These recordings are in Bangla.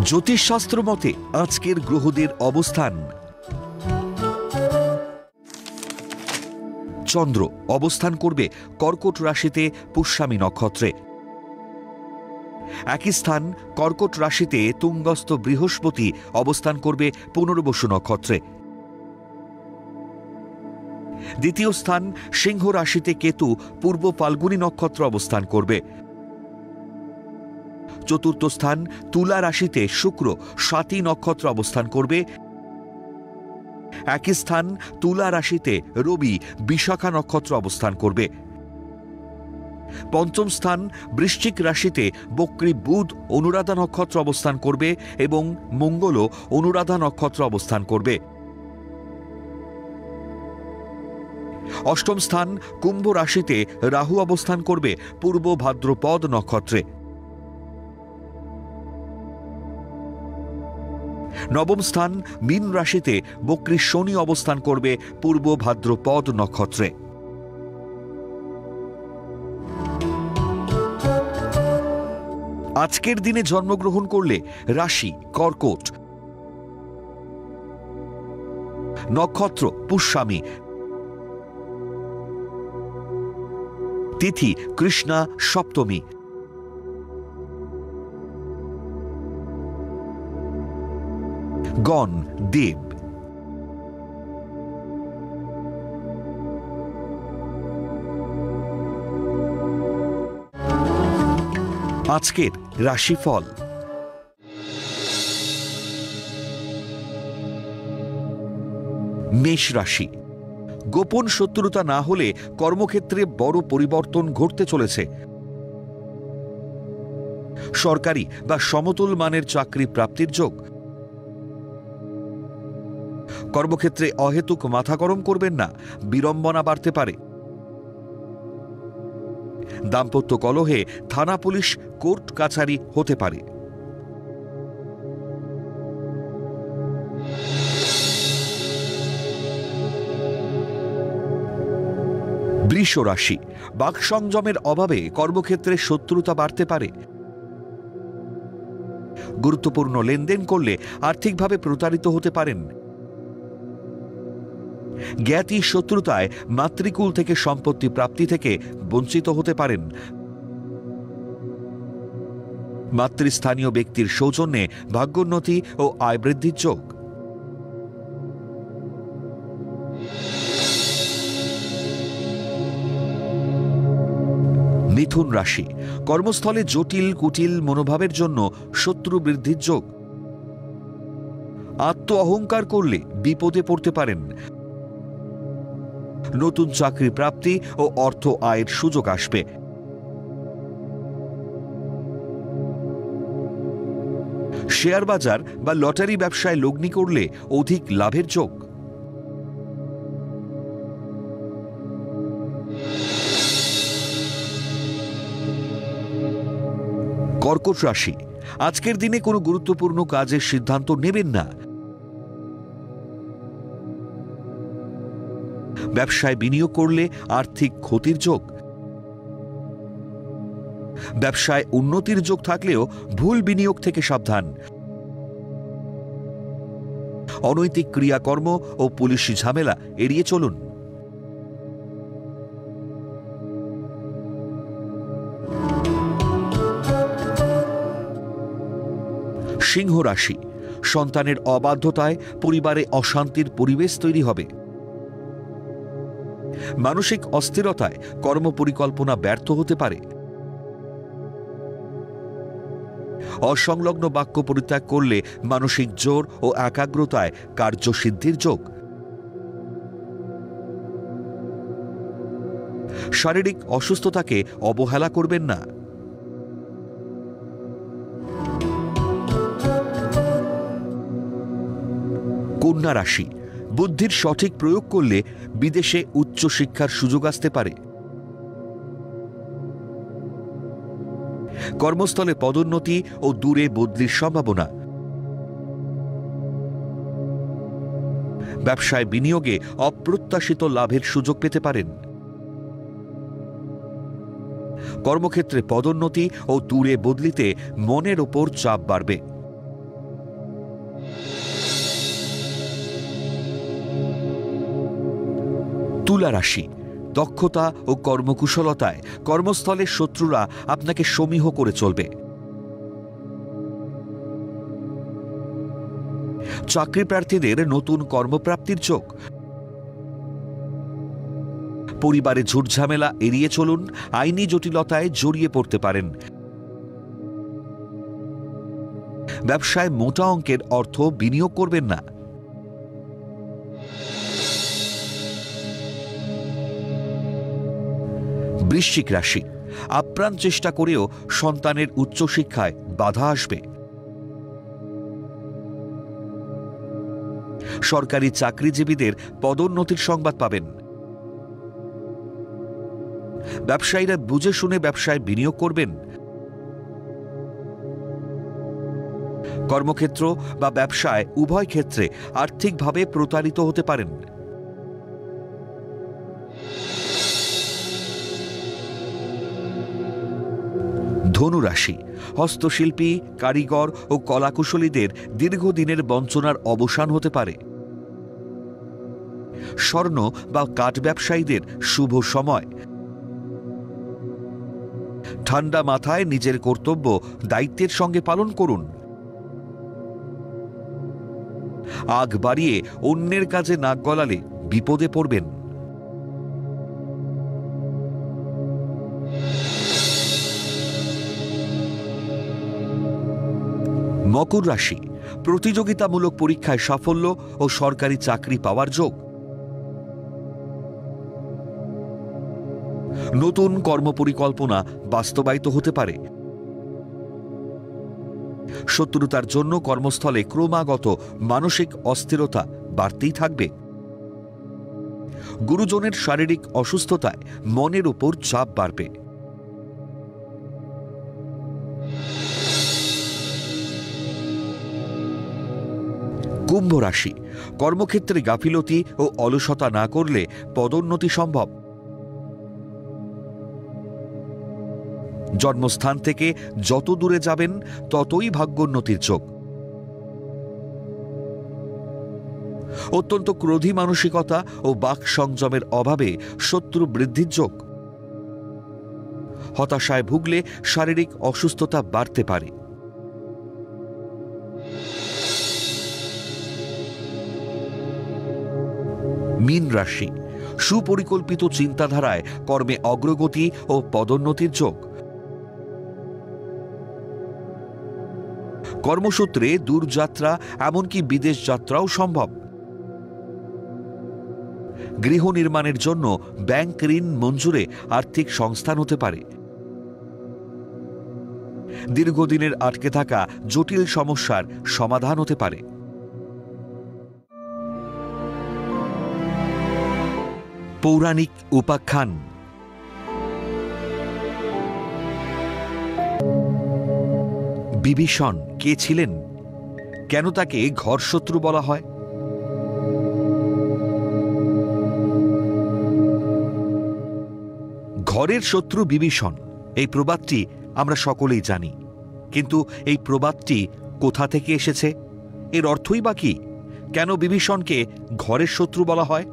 জ্যোতিষশাস্ত্র মতে আজকের গ্রহদের অবস্থান। চন্দ্র অবস্থান করবে কর্কট রাশিতে পুষ্যামী নক্ষত্রে। একই স্থান কর্কট রাশিতে তুঙ্গস্থ বৃহস্পতি অবস্থান করবে পুনর্বসু নক্ষত্রে। দ্বিতীয় স্থান সিংহ রাশিতে কেতু পূর্ব ফাল্গুনী নক্ষত্র অবস্থান করবে। চতুর্থ স্থান তুলা রাশিতে শুক্র স্বাতী নক্ষত্র অবস্থান করবে। একই স্থান তুলা রাশিতে রবি বিশাখা নক্ষত্র অবস্থান করবে। পঞ্চম স্থান বৃশ্চিক রাশিতে বক্রী বুধ অনুরাধা নক্ষত্র অবস্থান করবে এবং মঙ্গলও অনুরাধা নক্ষত্র অবস্থান করবে। অষ্টম স্থান কুম্ভ রাশিতে রাহু অবস্থান করবে পূর্ব ভাদ্রপদ নক্ষত্রে। নবম স্থান মীন রাশিতে বক্রী শনি অবস্থান করবে পূর্ব ভাদ্রপদ নক্ষত্রে। আজকের দিনে জন্মগ্রহণ করলে রাশি কর্কট, নক্ষত্র পুষ্যামী, তিথি কৃষ্ণা সপ্তমী, গণ দেব। আজকের রাশিফল। মেষ রাশি, গোপন শত্রুতা না হলে কর্মক্ষেত্রে বড় পরিবর্তন ঘটতে চলেছে। সরকারি বা সমতুল মানের চাকরি প্রাপ্তির যোগ। কর্মক্ষেত্রে অহেতুক মাথা গরম করবেন না, বিড়ম্বনা বাড়তে পারে। দাম্পত্য কলহে থানা পুলিশ কোর্ট কাছারি হতে পারে। বৃষ রাশি, বাক সংযমের অভাবে কর্মক্ষেত্রে শত্রুতা বাড়তে পারে। গুরুত্বপূর্ণ লেনদেন করলে আর্থিকভাবে প্রতারিত হতে পারেন। জ্ঞাতি শত্রুতায় মাতৃকুল থেকে সম্পত্তি প্রাপ্তি থেকে বঞ্চিত হতে পারেন। মাতৃস্থানীয় ব্যক্তির সৌজন্যে ভাগ্যোন্নতি ও আয় বৃদ্ধির যোগ। মিথুন রাশি, কর্মস্থলে জটিল কুটিল মনোভাবের জন্য শত্রু বৃদ্ধির যোগ। আত্ম অহংকার করলে বিপদে পড়তে পারেন। নতুন চাকরি প্রাপ্তি ও অর্থ আয়ের সুযোগ আসবে। শেয়ার বাজার বা লটারি ব্যবসায় লগ্নি করলে অধিক লাভের যোগ। কর্কট রাশি, আজকের দিনে কোনো গুরুত্বপূর্ণ কাজের সিদ্ধান্ত নেবেন না। ব্যবসায় বিনিয়োগ করলে আর্থিক ক্ষতির যোগ। ব্যবসায় উন্নতির যোগ থাকলেও ভুল বিনিয়োগ থেকে সাবধান। অনৈতিক ক্রিয়াকর্ম ও পুলিশি ঝামেলা এড়িয়ে চলুন। সিংহ রাশি, সন্তানের অবাধ্যতায় পরিবারে অশান্তির পরিবেশ তৈরি হবে। মানসিক অস্থিরতায় কর্মপরিকল্পনা ব্যর্থ হতে পারে। অসংলগ্ন বাক্য পরিত্যাগ করলে মানসিক জোর ও একাগ্রতায় কার্যসিদ্ধির যোগ। শারীরিক অসুস্থতাকে অবহেলা করবেন না। কন্যা রাশি, বুদ্ধির সঠিক প্রয়োগ করলে বিদেশে উচ্চ শিক্ষার সুযোগ আসতে পারে। কর্মস্থলে পদোন্নতি ও দূরে বদলির সম্ভাবনা। ব্যবসায় বিনিয়োগে অপ্রত্যাশিত লাভের সুযোগ পেতে পারেন। কর্মক্ষেত্রে পদোন্নতি ও দূরে বদলিতে মনের ওপর চাপ বাড়বে। তুলা রাশি, দক্ষতা ও কর্মকুশলতায় কর্মস্থলের শত্রুরা আপনাকে সমীহ করে চলবে। চাকরি প্রার্থীদের নতুন কর্মপ্রাপ্তির যোগ। পরিবারে ঝুটঝামেলা এড়িয়ে চলুন, আইনি জটিলতায় জড়িয়ে পড়তে পারেন। ব্যবসায় মোটা অঙ্কের অর্থ বিনিয়োগ করবেন না। বৃশ্চিক রাশি, আপ্রাণ চেষ্টা করেও সন্তানের উচ্চশিক্ষায় বাধা আসবে। সরকারি চাকরিজীবীদের পদোন্নতির সংবাদ পাবেন। ব্যবসায়ীরা বুঝে শুনে ব্যবসায় বিনিয়োগ করবেন। কর্মক্ষেত্র বা ব্যবসায় উভয় ক্ষেত্রে আর্থিকভাবে প্রতারিত হতে পারেন। ধনু রাশি, হস্তশিল্পী, কারিগর ও কলাকুশলীদের দীর্ঘদিনের বঞ্চনার অবসান হতে পারে। স্বর্ণ বা কাঠ ব্যবসায়ীদের শুভ সময়। ঠান্ডা মাথায় নিজের কর্তব্য দায়িত্বের সঙ্গে পালন করুন। আগ বাড়িয়ে অন্যের কাজে নাক গলালে বিপদে পড়বেন। মকর রাশি, প্রতিযোগিতামূলক পরীক্ষায় সাফল্য ও সরকারি চাকরি পাওয়ার যোগ। নতুন কর্মপরিকল্পনা বাস্তবায়িত হতে পারে। শত্রুতার জন্য কর্মস্থলে ক্রমাগত মানসিক অস্থিরতা বাড়তেই থাকবে। গুরুজনের শারীরিক অসুস্থতায় মনের উপর চাপ বাড়বে। কুম্ভ রাশি, কর্মক্ষেত্রে গাফিলতি ও অলসতা না করলে পদোন্নতি সম্ভব। জন্মস্থান থেকে যত দূরে যাবেন ততই ভাগ্যোন্নতির যোগ। অত্যন্ত ক্রোধী মানসিকতা ও বাক সংযমের অভাবে শত্রু বৃদ্ধির যোগ। হতাশায় ভুগলে শারীরিক অসুস্থতা বাড়তে পারে। মীন রাশি, সুপরিকল্পিত চিন্তাধারায় কর্মে অগ্রগতি ও পদোন্নতির যোগ। কর্মসূত্রে দূরযাত্রা, এমনকি বিদেশ যাত্রাও সম্ভব। গৃহ নির্মাণের জন্য ব্যাংক ঋণ মঞ্জুরে আর্থিক সংস্থান হতে পারে। দীর্ঘদিনের আটকে থাকা জটিল সমস্যার সমাধান হতে পারে। পৌরাণিক উপাখ্যান। বিভীষণ কে ছিলেন? কেন তাকে ঘরশত্রু বলা হয়? ঘরের শত্রু বিভীষণ, এই প্রবাদটি আমরা সকলেই জানি। কিন্তু এই প্রবাদটি কোথা থেকে এসেছে? এর অর্থই বা কি? কেন বিভীষণকে ঘরের শত্রু বলা হয়?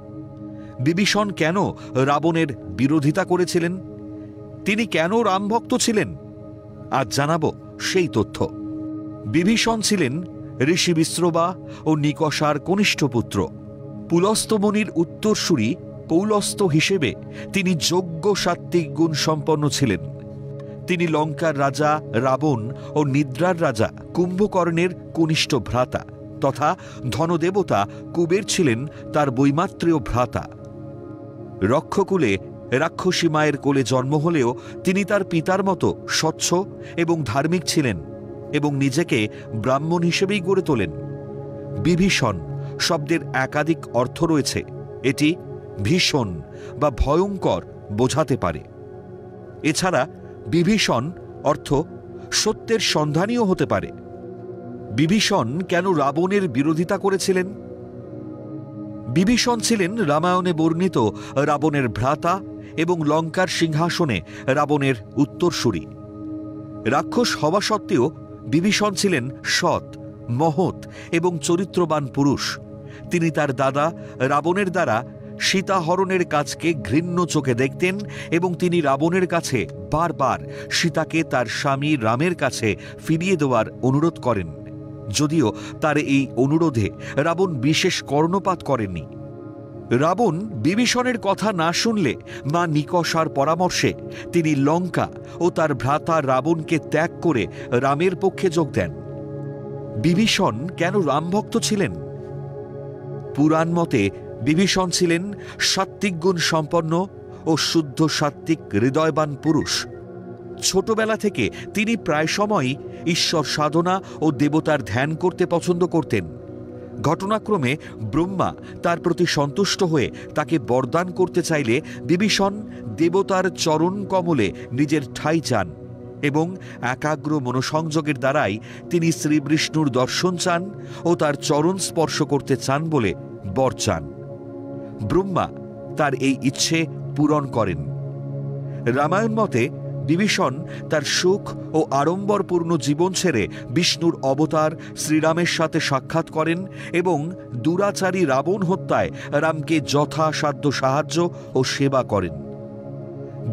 বিভীষণ কেন রাবণের বিরোধিতা করেছিলেন? তিনি কেন রামভক্ত ছিলেন? আজ জানাবো সেই তথ্য। বিভীষণ ছিলেন ঋষি বিশ্রবা ও নিকষার কনিষ্ঠ পুত্র। পুলস্ত্য মুনির উত্তরসূরি পৌলস্ত্য হিসেবে তিনি যোগ্য সাত্ত্বিক গুণ সম্পন্ন ছিলেন। তিনি লঙ্কার রাজা রাবণ ও নিদ্রার রাজা কুম্ভকর্ণের কনিষ্ঠ ভ্রাতা তথা ধনদেবতা কুবের ছিলেন তার বৈমাত্রেয় ভ্রাতা। রক্ষকুলে রাক্ষসী মায়ের কোলে জন্ম হলেও তিনি তার পিতার মতো স্বচ্ছ এবং ধার্মিক ছিলেন এবং নিজেকে ব্রাহ্মণ হিসেবেই গড়ে তোলেন। বিভীষণ শব্দের একাধিক অর্থ রয়েছে। এটি ভীষণ বা ভয়ঙ্কর বোঝাতে পারে। এছাড়া বিভীষণ অর্থ সত্যের সন্ধানীও হতে পারে। বিভীষণ কেন রাবণের বিরোধিতা করেছিলেন? বিভীষণ ছিলেন রামায়ণে বর্ণিত রাবণের ভ্রাতা এবং লঙ্কার সিংহাসনে রাবণের উত্তরসূরি। রাক্ষস হওয়া সত্ত্বেও বিভীষণ ছিলেন সৎ, মহৎ এবং চরিত্রবান পুরুষ। তিনি তার দাদা রাবণের দ্বারা সীতাহরণের কাজকে ঘৃণ্য চোখে দেখতেন এবং তিনি রাবণের কাছে বারবার সীতাকে তার স্বামী রামের কাছে ফিরিয়ে দেওয়ার অনুরোধ করেন, যদিও তার এই অনুরোধে রাবণ বিশেষ কর্ণপাত করেননি। রাবণ বিভীষণের কথা না শুনলে মা নিকষার পরামর্শে তিনি লঙ্কা ও তার ভ্রাতা রাবণকে ত্যাগ করে রামের পক্ষে যোগ দেন। বিভীষণ কেন রামভক্ত ছিলেন? পুরাণ মতে বিভীষণ ছিলেন সাত্ত্বিক গুণ সম্পন্ন ও শুদ্ধ সাত্ত্বিক হৃদয়বান পুরুষ। ছোটবেলা থেকে তিনি প্রায় সময়ই ঈশ্বর সাধনা ও দেবতার ধ্যান করতে পছন্দ করতেন। ঘটনাক্রমে ব্রহ্মা তার প্রতি সন্তুষ্ট হয়ে তাকে বরদান করতে চাইলে বিভীষণ দেবতার চরণ কমলে নিজের ঠাঁই চান এবং একাগ্র মনোসংযোগের দ্বারাই তিনি শ্রীবিষ্ণুর দর্শন চান ও তার চরণ স্পর্শ করতে চান বলে বর চান। ব্রহ্মা তার এই ইচ্ছে পূরণ করেন। রামায়ণ মতে বিভীষণ তার সুখ ও আড়ম্বরপূর্ণ জীবন ছেড়ে বিষ্ণুর অবতার শ্রীরামের সাথে সাক্ষাৎ করেন এবং দুরাচারী রাবণ হত্যায় রামকে যথাসাধ্য সাহায্য ও সেবা করেন।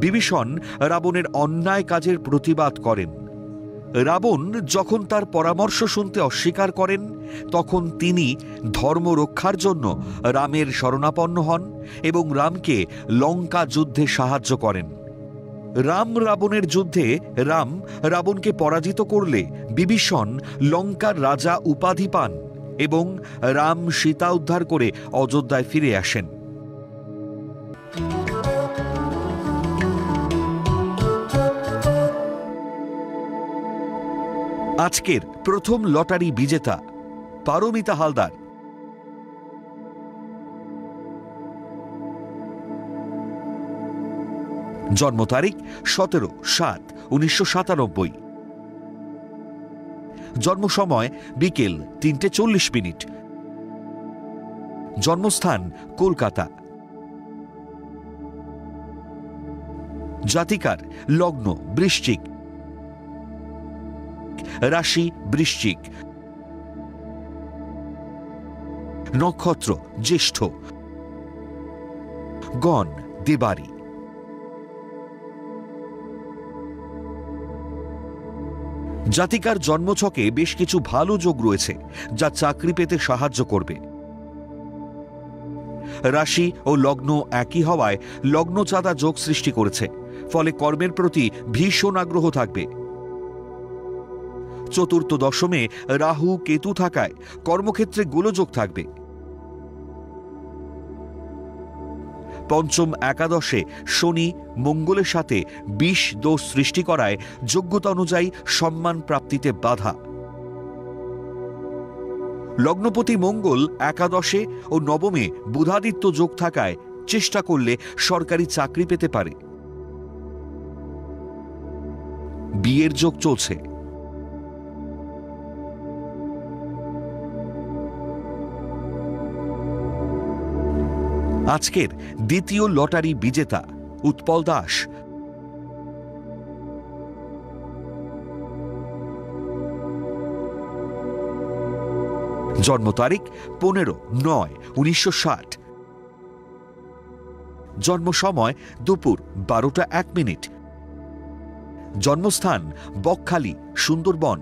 বিভীষণ রাবণের অন্যায় কাজের প্রতিবাদ করেন। রাবণ যখন তার পরামর্শ শুনতে অস্বীকার করেন, তখন তিনি ধর্ম রক্ষার জন্য রামের শরণাপন্ন হন এবং রামকে লঙ্কা যুদ্ধে সাহায্য করেন। রাম রাবণের যুদ্ধে রাম রাবণকে পরাজিত করলে বিভীষণ লঙ্কার রাজা উপাধি পান এবং রাম সীতা উদ্ধার করে অযোধ্যায় ফিরে আসেন। আজকের প্রথম লটারি বিজেতা পারমিতা হালদার। জন্ম তারিখ 17/7/1997। জন্ম সময় বিকেল 3:40। জন্মস্থান কলকাতা। জাতিকার লগ্ন বৃশ্চিক, রাশি বৃশ্চিক, নক্ষত্র জ্যেষ্ঠ, গণ দেবারি। জাতিকার জন্মছকে বেশ কিছু ভালো যোগ রয়েছে যা চাকরি পেতে সাহায্য করবে। রাশি ও লগ্ন একই হওয়ায় লগ্নচাঁদা যোগ সৃষ্টি করেছে, ফলে কর্মের প্রতি ভীষণ আগ্রহ থাকবে। চতুর্থ দশমে রাহু কেতু থাকায় কর্মক্ষেত্রে গোলযোগ থাকবে। পঞ্চম একাদশে শনি মঙ্গলের সাথে বিষ দোষ সৃষ্টি করায় যোগ্যতা অনুযায়ী সম্মান প্রাপ্তিতে বাধা। লগ্নপতি মঙ্গল একাদশে ও নবমে বুধাদিত্য যোগ থাকায় চেষ্টা করলে সরকারি চাকরি পেতে পারে। বিয়ের যোগ চলছে। আজকের দ্বিতীয় লটারি বিজেতা উৎপল দাস। জন্ম তারিখ 15/9/1960। জন্ম সময় দুপুর 12:01। জন্মস্থান বকখালি, সুন্দরবন।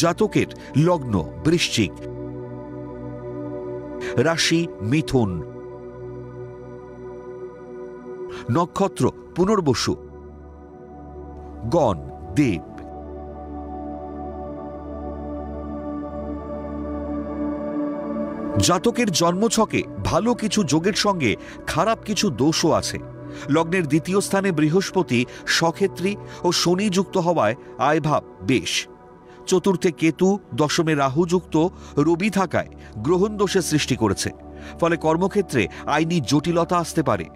জাতকের লগ্ন বৃশ্চিক, রাশি মিথুন, নক্ষত্র পুনর্বসু, গণ দেব। জাতকের জন্মছকে ভালো কিছু যোগের সঙ্গে খারাপ কিছু দোষও আছে। লগ্নের দ্বিতীয় স্থানে বৃহস্পতি সক্ষেত্রী ও শনি যুক্ত হওয়ায় আয়ভাব বেশ। চতুর্থে কেতু, দশমে রাহু যুক্ত রবি থাকায় গ্রহণ দোষের সৃষ্টি করেছে, ফলে কর্মক্ষেত্রে আইনি জটিলতা আসতে পারে।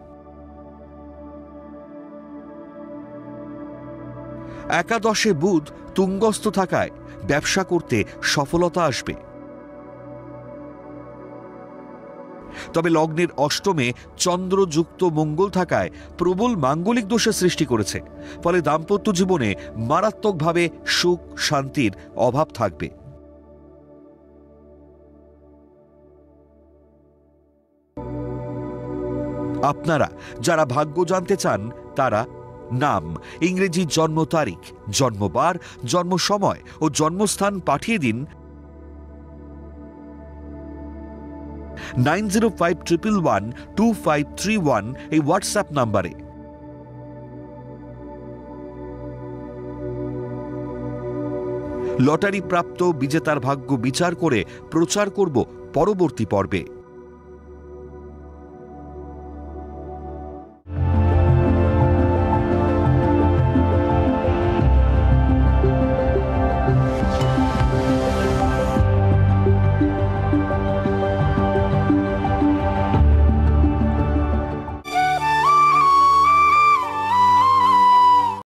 একাদশে বুধ তুঙ্গস্থ থাকায় ব্যবসা করতে সফলতা আসবে। তবে লগ্নের অষ্টমে চন্দ্রযুক্ত মঙ্গল থাকায় প্রবল মাঙ্গলিক দোষের সৃষ্টি করেছে, ফলে দাম্পত্য জীবনে মারাত্মকভাবে সুখ শান্তির অভাব থাকবে। আপনারা যারা ভাগ্য জানতে চান তারা নাম, ইংরেজি জন্ম তারিখ, জন্মবার, জন্ম সময় ও জন্মস্থান পাঠিয়ে দিন 9051112531 এই হোয়াটসঅ্যাপ নাম্বারে। লটারি প্রাপ্ত বিজেতার ভাগ্য বিচার করে প্রচার করব পরবর্তী পর্বে।